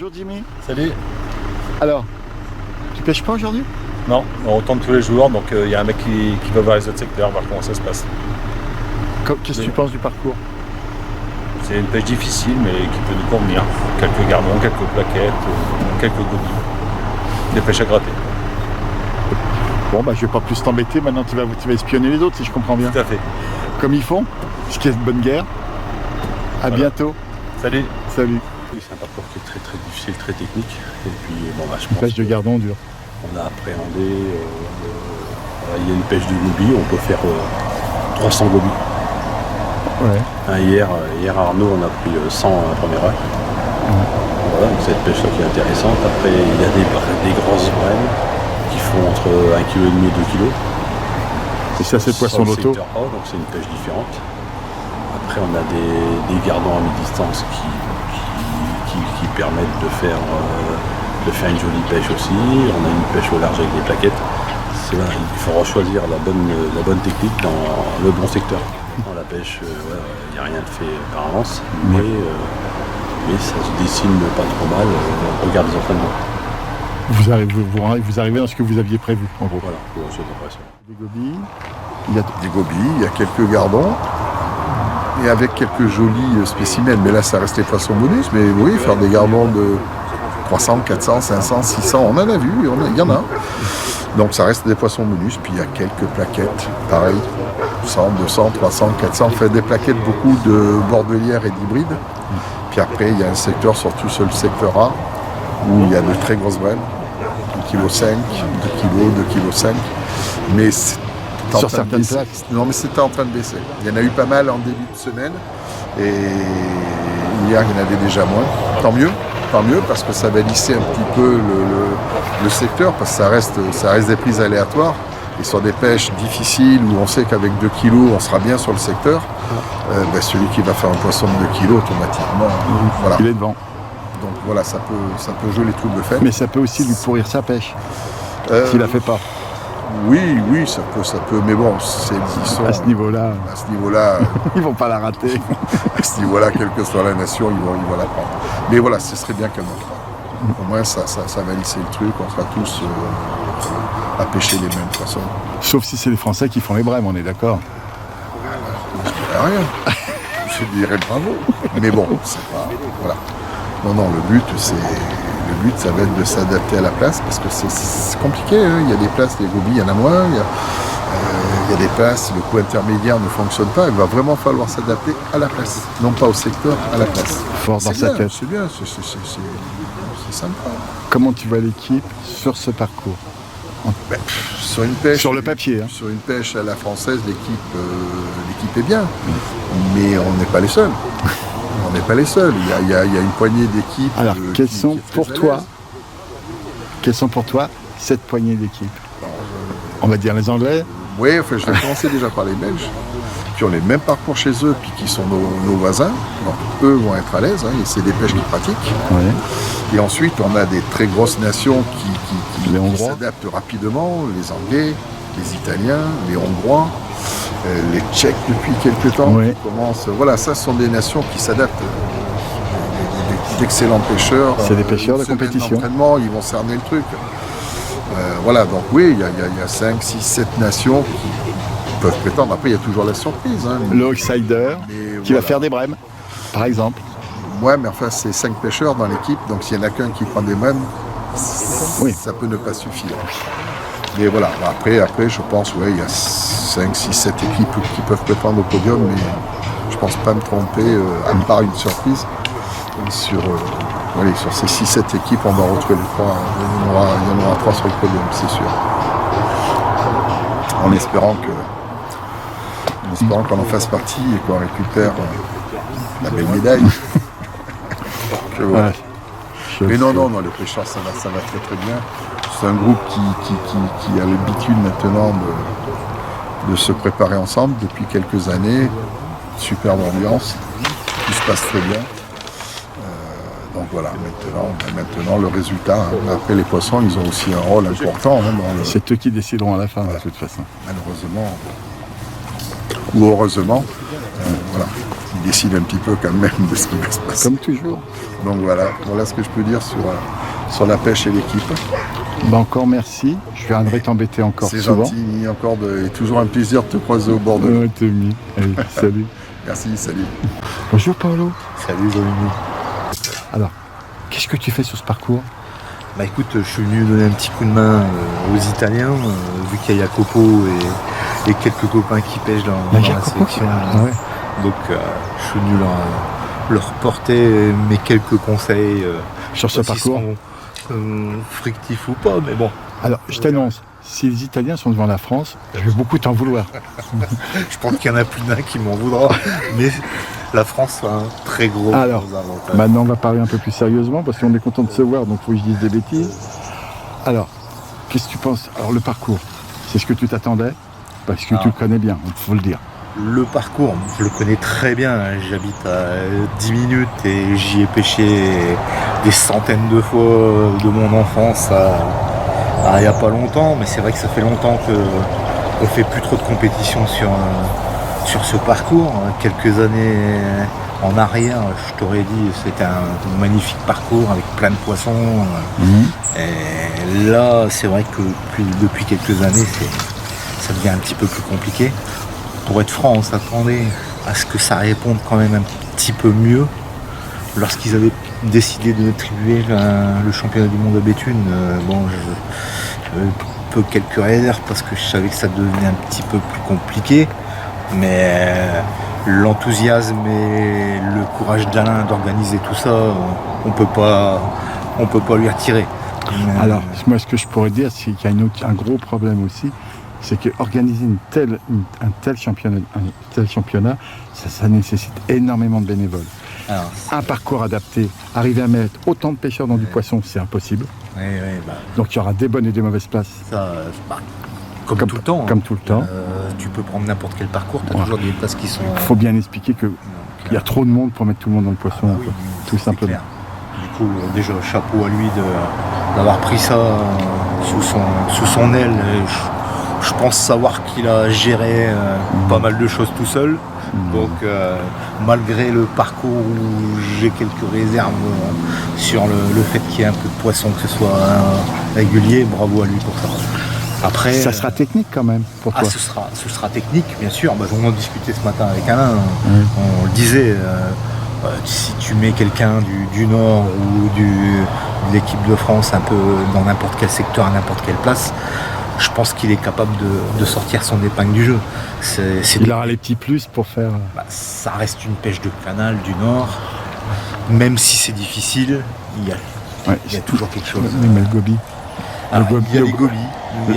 Bonjour Jimmy. Salut. Alors, tu pêches pas aujourd'hui? Non, on tourne tous les jours, donc il y a un mec qui va voir les autres secteurs, voir comment ça se passe. Qu'est-ce que tu penses du parcours? C'est une pêche difficile, mais qui peut nous convenir. Quelques gardons, quelques plaquettes, quelques gobies. Des pêches à gratter. Bon, bah je vais pas plus t'embêter, maintenant tu vas espionner les autres si je comprends bien. Tout à fait. Comme ils font, ce qui est de bonne guerre. À bientôt. Salut. Salut. Oui, c'est un parcours qui est très très difficile, très technique. Et puis bon, bah, je pense Pêche de gardon dur. on a appréhendé. Il y a une pêche de gobies, on peut faire 300 gobies. Ouais. Hier à Arnaud, on a pris 100 à la première heure. Voilà, donc cette pêche-là qui est intéressante. Après, il y a des grosses brèmes qui font entre 1,5 kg et 2 kg. Et ça c'est le poisson d'auto. Donc c'est une pêche différente. Après, on a des gardons à mi-distance qui permettent de faire une jolie pêche aussi. On a une pêche au large avec des plaquettes. C'est là, il faudra choisir la bonne technique dans le bon secteur. Dans la pêche, il n'y a rien de fait par avance, mais ça se dessine pas trop mal. On regarde les entraînements. Vous arrivez dans ce que vous aviez prévu, en gros. Voilà, pour cette impression. Des gobies. Des gobies, il y a quelques gardons. Et avec quelques jolis spécimens, mais là ça reste les poissons bonus, mais oui, faire des gardons de 300, 400, 500, 600, on en a vu, il y en a. Donc ça reste des poissons bonus, puis il y a quelques plaquettes, pareil, 100, 200, 300, 400, on fait des plaquettes beaucoup de bordelières et d'hybrides. Puis après il y a un secteur, surtout sur le secteur A, où il y a de très grosses brèmes, 2,5 kg, 2 kg, 2,5 kg, mais sur certaines places. Non, mais c'était en train de baisser. Il y en a eu pas mal en début de semaine. Et hier, il y en avait déjà moins. Tant mieux, parce que ça va lisser un petit peu le secteur, parce que ça reste des prises aléatoires. Et sur des pêches difficiles, où on sait qu'avec 2 kilos, on sera bien sur le secteur, celui qui va faire un poisson de 2 kilos, automatiquement, voilà. Il est devant. Donc voilà, ça peut jouer les troubles faits. Mais ça peut aussi lui pourrir sa pêche, s'il la fait pas. Oui, ça peut, mais bon, ils sont À ce niveau-là, ils vont pas la rater. à ce niveau-là, quelle que soit la nation, ils vont la prendre. Mais voilà, ce serait bien qu'elle monte. Au moins, ça va lisser le truc, on sera tous à pêcher les mêmes poissons. Sauf si c'est les Français qui font les brèmes, on est d'accord. Je dirais rien. Je dirais bravo. Mais bon, c'est pas... Voilà. Non, le but, ça va être de s'adapter à la place, parce que c'est compliqué, hein. Il y a des places, les gobies, il y en a moins, il y a des places, le coup intermédiaire ne fonctionne pas, il va vraiment falloir s'adapter à la place, non pas au secteur, à la place. Fort dans sa tête. C'est bien, c'est sympa. Comment tu vois l'équipe sur ce parcours? Sur une pêche, Sur le papier. Hein. Sur une pêche à la française, l'équipe est bien, mais on n'est pas les seuls. On n'est pas les seuls. Il y a une poignée d'équipes. Alors, quelles sont pour toi cette poignée d'équipes? On va dire les Anglais. Oui, enfin, je vais commencer déjà par les Belges, qui ont les mêmes parcours chez eux, puis qui sont nos voisins. Donc, eux vont être à l'aise, hein, et c'est des pêches qu'ils pratiquent. Ouais. Et ensuite, on a des très grosses nations qui Hongrois. s'adaptent rapidement, les Anglais, les Italiens, les Hongrois, les Tchèques depuis quelques temps. Oui. Voilà, ça ce sont des nations qui s'adaptent. D'excellents pêcheurs. C'est des pêcheurs de une semaine compétition. d'entraînement, ils vont cerner le truc. Voilà, donc oui, il y a 5, 6, 7 nations qui peuvent prétendre. Après, il y a toujours la surprise. Hein. Le outsider qui va faire des brèmes, par exemple. Ouais, mais enfin, c'est 5 pêcheurs dans l'équipe, donc s'il n'y en a qu'un qui prend des brèmes, ça peut ne pas suffire. Mais voilà, après je pense, il y a 5, 6, 7 équipes qui peuvent prétendre au podium, mais je pense pas me tromper, à part une surprise. Sur ces 6-7 équipes, on va retrouver les 3. Il y en aura 3 sur le podium, c'est sûr. En espérant qu'on en fasse partie et qu'on récupère la belle médaille. Voilà. Mais non, les pêcheurs, ça va très très bien. C'est un groupe qui a l'habitude maintenant de se préparer ensemble depuis quelques années. Superbe ambiance, tout se passe très bien. Donc voilà, maintenant le résultat. Hein. Après les poissons, ils ont aussi un rôle important. Hein, c'est eux qui décideront à la fin, de toute façon. Malheureusement, ou heureusement, voilà. qui décide un petit peu quand même de ce qui va se passer. Comme toujours. Donc voilà ce que je peux dire sur la pêche et l'équipe. Bah encore merci. Je viendrai t'embêter encore C'est souvent. gentil, et toujours un plaisir de te croiser au bord de l'eau. Ouais, t'es mis. Allez, salut. Merci, salut. Bonjour Paolo. Salut Jérémy. Alors, qu'est-ce que tu fais sur ce parcours? Bah écoute, je suis venu donner un petit coup de main aux Italiens, vu qu'il y a Jacopo et quelques copains qui pêchent dans la sélection. Ah ouais. Donc je suis venu leur porter mes quelques conseils. Sur ce pas s'ils parcours. seront, frictifs ou pas, mais bon. Alors, je t'annonce, si les Italiens sont devant la France, je vais beaucoup t'en vouloir. Je pense qu'il y en a plus d'un qui m'en voudra, mais la France a un très gros Alors, avantage. Maintenant, on va parler un peu plus sérieusement parce qu'on est content de se voir, donc il faut que je dise des bêtises. Alors, qu'est-ce que tu penses? Alors, le parcours, c'est ce que tu t'attendais? Parce que tu le connais bien, il faut le dire. Le parcours, je le connais très bien. J'habite à 10 minutes et j'y ai pêché des centaines de fois de mon enfance il n'y a pas longtemps. Mais c'est vrai que ça fait longtemps qu'on ne fait plus trop de compétition sur ce parcours. Quelques années en arrière, je t'aurais dit c'était un magnifique parcours avec plein de poissons. Et là, c'est vrai que depuis quelques années, ça devient un petit peu plus compliqué. Pour être franc, on s'attendait à ce que ça réponde quand même un petit peu mieux lorsqu'ils avaient décidé de attribuer le championnat du monde à Béthune. Je peu quelques réserves parce que je savais que ça devenait un petit peu plus compliqué, mais l'enthousiasme et le courage d'Alain d'organiser tout ça, on peut pas lui retirer. Alors, moi, ce que je pourrais dire, c'est qu'il y a un gros problème aussi, c'est qu'organiser un tel championnat, ça nécessite énormément de bénévoles. Alors, un parcours adapté, arriver à mettre autant de pêcheurs dans du poisson, c'est impossible. Donc il y aura des bonnes et des mauvaises places. Ça, comme tout le temps. Comme tout le temps. Tu peux prendre n'importe quel parcours, tu as toujours des places qui sont... Il faut bien expliquer qu'il y a trop de monde pour mettre tout le monde dans le poisson, oui, tout simplement. Clair. Du coup, déjà, chapeau à lui d'avoir pris ça sous son aile. Je pense savoir qu'il a géré pas mal de choses tout seul. Donc malgré le parcours où j'ai quelques réserves sur le fait qu'il y ait un peu de poisson, que ce soit régulier, bravo à lui pour ça. Après, ça sera technique quand même pour toi. Ce sera technique, bien sûr. On en discutait ce matin avec Alain. On le disait, si tu mets quelqu'un du Nord ou de l'équipe de France un peu dans n'importe quel secteur, à n'importe quelle place, je pense qu'il est capable de sortir son épingle du jeu. Il aura les petits plus pour faire... ça reste une pêche de canal du Nord. Même si c'est difficile, il y a toujours quelque chose. Mais le goby. Il y a les gobies.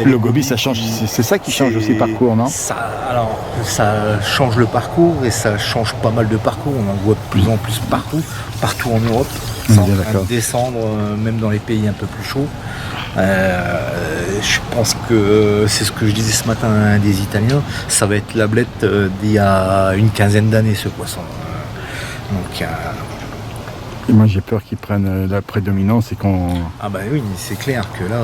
Le goby, ça change. C'est ça qui change aussi le parcours, non? Ça change le parcours et ça change pas mal de parcours. On en voit de plus en plus partout en Europe. Ça en train de descendre, même dans les pays un peu plus chauds. Je pense que c'est ce que je disais ce matin à un des Italiens, ça va être la blette d'il y a une quinzaine d'années, ce poisson. Donc, et moi j'ai peur qu'ils prennent la prédominance et qu'on... Ah bah oui, c'est clair que là,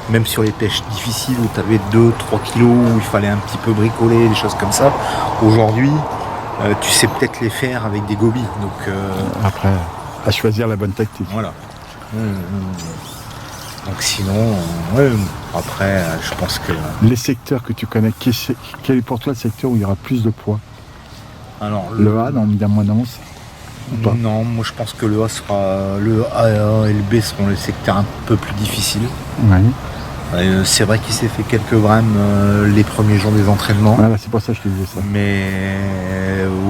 même sur les pêches difficiles où tu avais 2-3 kilos, où il fallait un petit peu bricoler, des choses comme ça, aujourd'hui, tu sais peut-être les faire avec des gobies. Donc, après, à choisir la bonne tactique. Voilà. Donc sinon, après, je pense que... Les secteurs que tu connais, quel est pour toi le secteur où il y aura plus de poids? Alors, le A, dans l'abondance? Non, moi je pense que le A et le B seront les secteurs un peu plus difficiles. Oui. C'est vrai qu'il s'est fait quelques brèmes les premiers jours des entraînements. Voilà, c'est pour ça que je te disais ça. Mais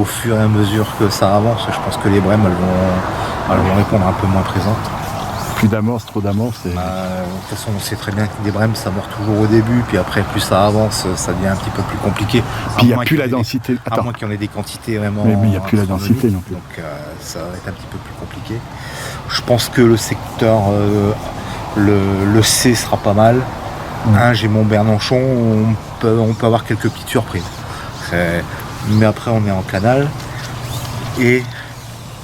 au fur et à mesure que ça avance, je pense que les brèmes elles vont répondre un peu moins présentes. Plus d'amorce, trop d'amorce. De toute façon, on sait très bien que des brèmes, ça mord toujours au début, puis après, plus ça avance, ça devient un petit peu plus compliqué. Puis il n'y a plus la densité. À moins qu'il y en ait des quantités vraiment... Mais il n'y a plus la densité non plus. Donc ça va être un petit peu plus compliqué. Je pense que le secteur, le C sera pas mal. J'ai mon Bernanchon, on peut avoir quelques petites surprises. Mais après, on est en canal. Et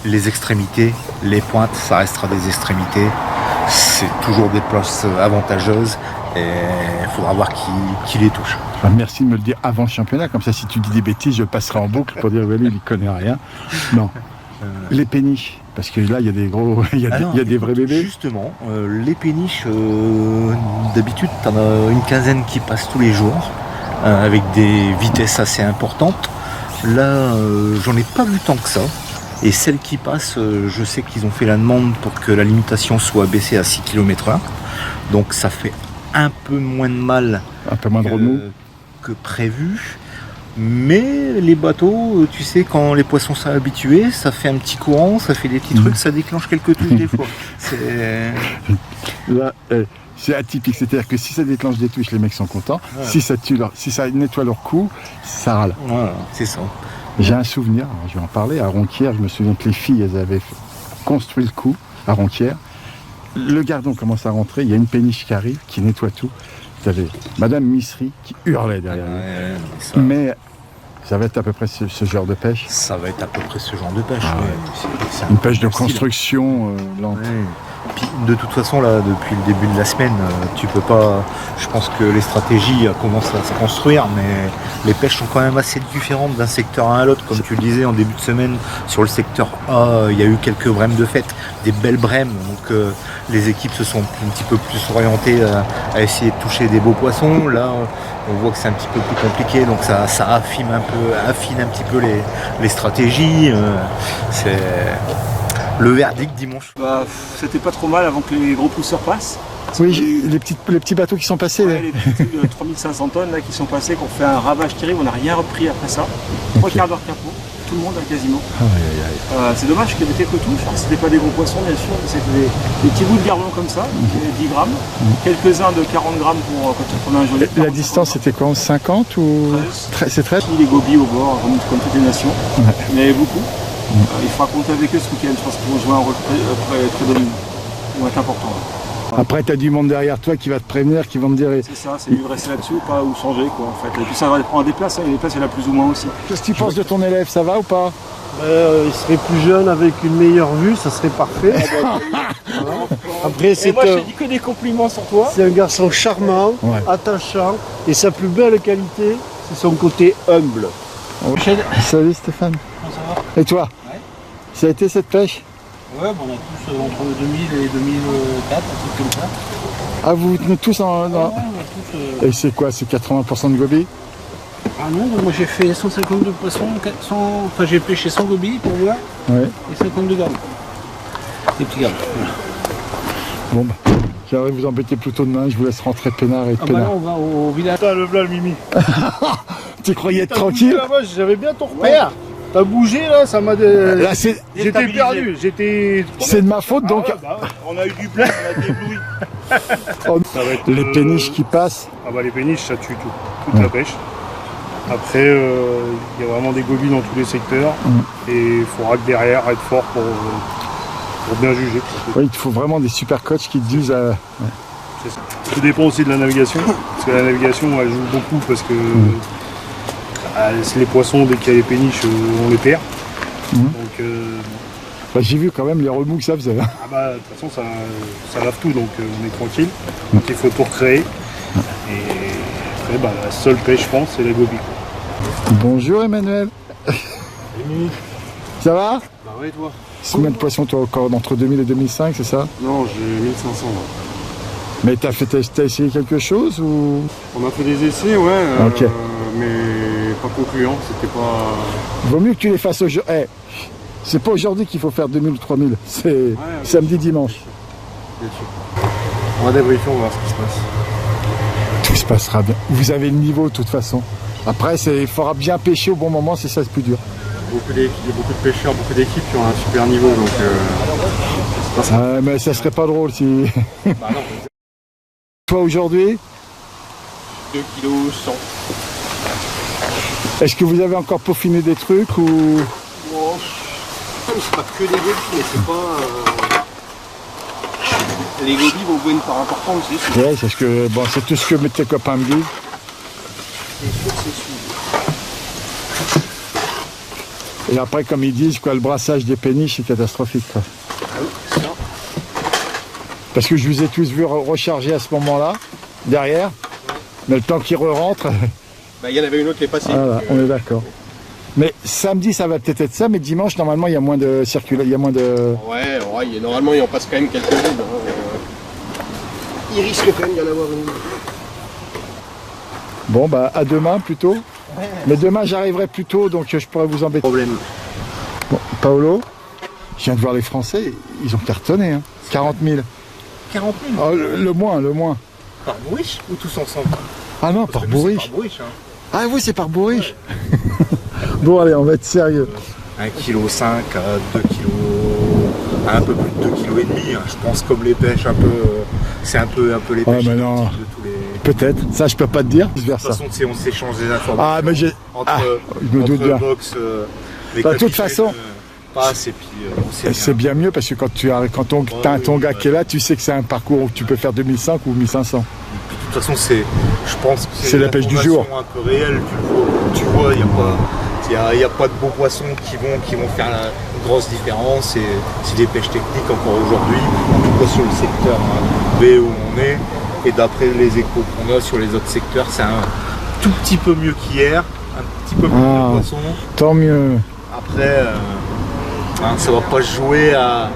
les extrémités, les pointes, ça restera des extrémités. C'est toujours des places avantageuses Et il faudra voir qui les touche. Bah, merci de me le dire avant le championnat, comme ça si tu dis des bêtises, je passerai en boucle pour dire lui il connaît rien. Non. Les péniches, parce que là il y a des gros, il y a des vrais bébés. Justement, les péniches, d'habitude t'en as une quinzaine qui passent tous les jours, avec des vitesses assez importantes. Là, j'en ai pas vu tant que ça. Et celles qui passent, je sais qu'ils ont fait la demande pour que la limitation soit baissée à 6 km/h. Donc ça fait un peu moins de mal, un peu moins de remous que prévu. Mais les bateaux, tu sais, quand les poissons sont habitués, ça fait un petit courant, ça fait des petits trucs, ça déclenche quelques touches des fois. Là, c'est atypique, c'est-à-dire que si ça déclenche des touches, les mecs sont contents. Ouais. Si ça nettoie leur cou, ça râle. Voilà, c'est ça. J'ai un souvenir, alors je vais en parler, à Ronquières, je me souviens que les filles, elles avaient construit le coup à Ronquières. Le gardon commence à rentrer, il y a une péniche qui arrive, qui nettoie tout. Vous avez Madame Missery qui hurlait derrière lui. Mais ça va être à peu près ce genre de pêche. Ça va être à peu près ce genre de pêche. C'est une pêche de construction lente. Ouais. Puis, de toute façon, là, depuis le début de la semaine, tu peux pas. Je pense que les stratégies commencent à se construire, mais les pêches sont quand même assez différentes d'un secteur à l'autre. Comme tu le disais en début de semaine, sur le secteur A, il y a eu quelques brèmes de fête, des belles brèmes. Donc les équipes se sont un petit peu plus orientées à essayer de toucher des beaux poissons. Là, on voit que c'est un petit peu plus compliqué, donc ça affine un petit peu les stratégies. C'est le verdict dimanche. Bah, c'était pas trop mal avant que les gros pousseurs passent. Oui, les petits bateaux qui sont passés. Ouais, les petits 3500 tonnes là, qui sont passés, qui ont fait un ravage terrible. On n'a rien repris après ça. 3 quarts d'heure capot, tout le monde quasiment. C'est dommage qu'il y avait quelques touches. Hein. C'était pas des gros poissons bien sûr, c'était des petits bouts de gardon comme ça, 10 grammes. Quelques-uns de 40 grammes pour quand on prenait un joli. La distance c'était quoi, 50 ou 13. C'est 13. Les gobies au bord, comme toutes les nations. Mais beaucoup. Il faudra compter avec eux ce week-end, je pense qu'ils vont jouer un rôle très dominant. Ils vont être importants. Après, tu as du monde derrière toi qui va te prévenir, qui vont te dire. C'est ça, c'est lui rester là-dessus ou pas, ou changer quoi en fait. Et puis ça va prendre des places, hein, et les places il y en a plus ou moins aussi. Qu'est-ce que tu penses de ton élève, ça va ou pas? Il serait plus jeune avec une meilleure vue, ça serait parfait. Après, c'est moi je te dis que des compliments sur toi. C'est un garçon charmant, attachant, et sa plus belle qualité, c'est son côté humble. Salut Stéphane. Comment ça va? Et toi? Ça a été cette pêche? Ouais, on a tous entre 2000 et 2004, un truc comme ça. Ah, vous tenez tous en... Ouais, on a tous, Et c'est quoi? C'est 80% de gobies? Ah non, moi j'ai fait 152 poissons, enfin j'ai pêché 100 gobies pour moi, et 52 gardons. Des petits gardons. Voilà. Bon bah, j'aimerais vous embêter plutôt demain, je vous laisse rentrer peinard et peinard. Bah là on va au village. Putain, le Mimi. Tu croyais être tranquille? J'avais bien ton repère. T'as bougé là, ça m'a... J'étais perdu, C'est de ma faute donc... On a eu du plein, on a débloui. Les péniches qui passent. Ah bah les péniches ça tue toute la pêche. Après il y a vraiment des gobies dans tous les secteurs. Et il faudra que derrière être fort pour bien juger. Oui, il faut vraiment des super coachs qui te disent... Tout dépend aussi de la navigation. Parce que la navigation elle joue beaucoup parce que... les poissons, dès qu'il y a les péniches, on les perd. Donc, j'ai vu quand même les remous que ça faisait. Ah bah, de toute façon, ça lave tout, donc on est tranquille. Donc il faut tout recréer. Et après, la seule pêche, je pense, c'est la gobie. Bonjour Emmanuel. Ça va? Bah ouais, toi. Combien de poissons toi encore entre 2000 et 2005, c'est ça? Non, j'ai 1500. Là. Mais t'as essayé quelque chose ou? On a fait des essais, ouais. Ok. Mais pas concluant, c'était pas... Vaut mieux que tu les fasses aujourd'hui. C'est pas aujourd'hui qu'il faut faire 2000 ou 3000, c'est samedi, dimanche. Bien sûr. On va débriefer, on va voir ce qui se passe. Tout se passera bien. Vous avez le niveau de toute façon. Après, il faudra bien pêcher au bon moment, c'est ça le plus dur. Il y a beaucoup de pêcheurs, beaucoup d'équipes qui ont un super niveau, donc... mais ça serait pas drôle si... Bah non. Toi aujourd'hui 2 kg 100. Est-ce que vous avez encore peaufiné des trucs ou... Oh, c'est pas que des gobies, mais c'est pas... Les gobies vont jouer une part importante aussi. Ouais, c'est c'est tout ce que tes copains me disent. C'est sûr, c'est sûr. Et après, comme ils disent, le brassage des péniches, c'est catastrophique. Quoi. Ah oui, c'est ça. Parce que je vous ai tous vus recharger à ce moment-là. derrière. Mais le temps qu'il re-rentre, Bah, il y en avait une autre qui est passée. voilà, donc, on est d'accord. Mais samedi, ça va peut-être être ça, mais dimanche, normalement, il y a moins de circulation, il y a moins de... Ouais, normalement il en passe quand même quelques-unes. Il risque quand même d'y en avoir une. Bon, bah, à demain, plutôt. Mais demain, j'arriverai plus tôt, donc je pourrais vous embêter. Problème. Bon, Paolo, je viens de voir les Français, ils ont cartonné, hein. 40 000. 40 000 Ah, le moins. Par Bourriche ou tous ensemble? Ah non, par Bourriche. Par Bourriche, hein. Ah oui, c'est par Bourriche. Bon, allez, on va être sérieux. 1,5 kg à 2 kg, à un peu plus de 2,5 kg. Je pense comme les pêches un peu, c'est un peu les Ah, pêches mais non. de tous les... Peut-être, ça je peux pas te dire. De toute façon, on s'échange des informations. Ah, mais j'ai. entre, je me doute bien. box, les Bah, de toute capitaines, façon, passe et puis on sait c'est bien mieux parce que quand t'as ton gars qui est là, tu sais que c'est un parcours où tu peux faire 2005 ou 1500. Puis, de toute façon, je pense que C'est la pêche du jour. un peu réelle. Tu vois, il n'y a pas de beaux poissons qui vont faire la grosse différence. Et c'est des pêches techniques encore aujourd'hui, en tout cas sur le secteur B où on est. Et d'après les échos qu'on a sur les autres secteurs, c'est un tout petit peu mieux qu'hier, un petit peu plus de poissons. Tant mieux. Après, ça va pas se jouer à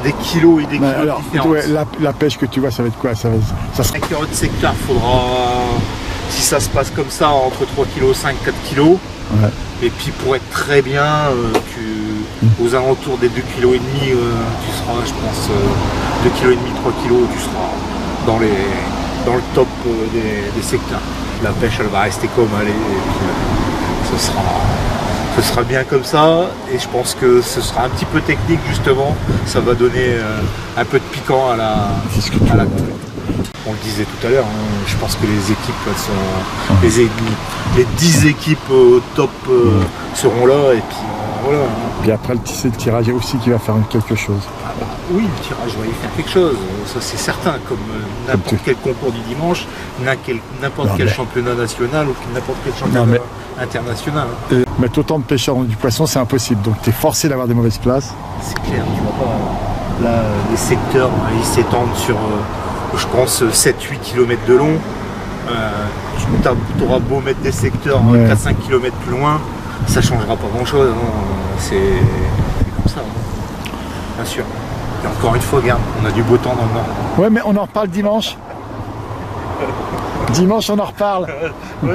des kilos et des kilos Alors, de différence. ouais, la pêche que tu vois, ça va être quoi? Ça sera... 5 heures de secteur, faudra, si ça se passe comme ça, entre 3,5 kg, 4 kg. Ouais. Et puis pour être très bien, aux alentours des 2,5 kg, tu seras, je pense, 2,5 kg, 3 kg, tu seras dans le top des secteurs. La pêche, elle va rester comme elle est, et puis, ce sera bien comme ça, et je pense que ce sera un petit peu technique justement, ça va donner un peu de piquant à la On le disait tout à l'heure, hein, je pense que les équipes sont. Les 10 équipes au top seront là, et puis voilà. Puis après, c'est le tirage aussi qui va faire quelque chose. Oui, le tirage va y faire quelque chose, ça c'est certain, comme n'importe quel concours du dimanche, n'importe quel championnat national ou n'importe quel championnat international. Mettre autant de pêcheurs du poisson, c'est impossible, donc tu es forcé d'avoir des mauvaises places. C'est clair, tu vois pas. Là, les secteurs, ils s'étendent sur, je pense, 7-8 km de long. Tu auras beau mettre des secteurs 4-5 km plus loin, ça changera pas grand chose. C'est comme ça, hein. Bien sûr. Et encore une fois, regarde, on a du beau temps dans le nord. Ouais, mais on en reparle dimanche. Dimanche, on en reparle. Ouais,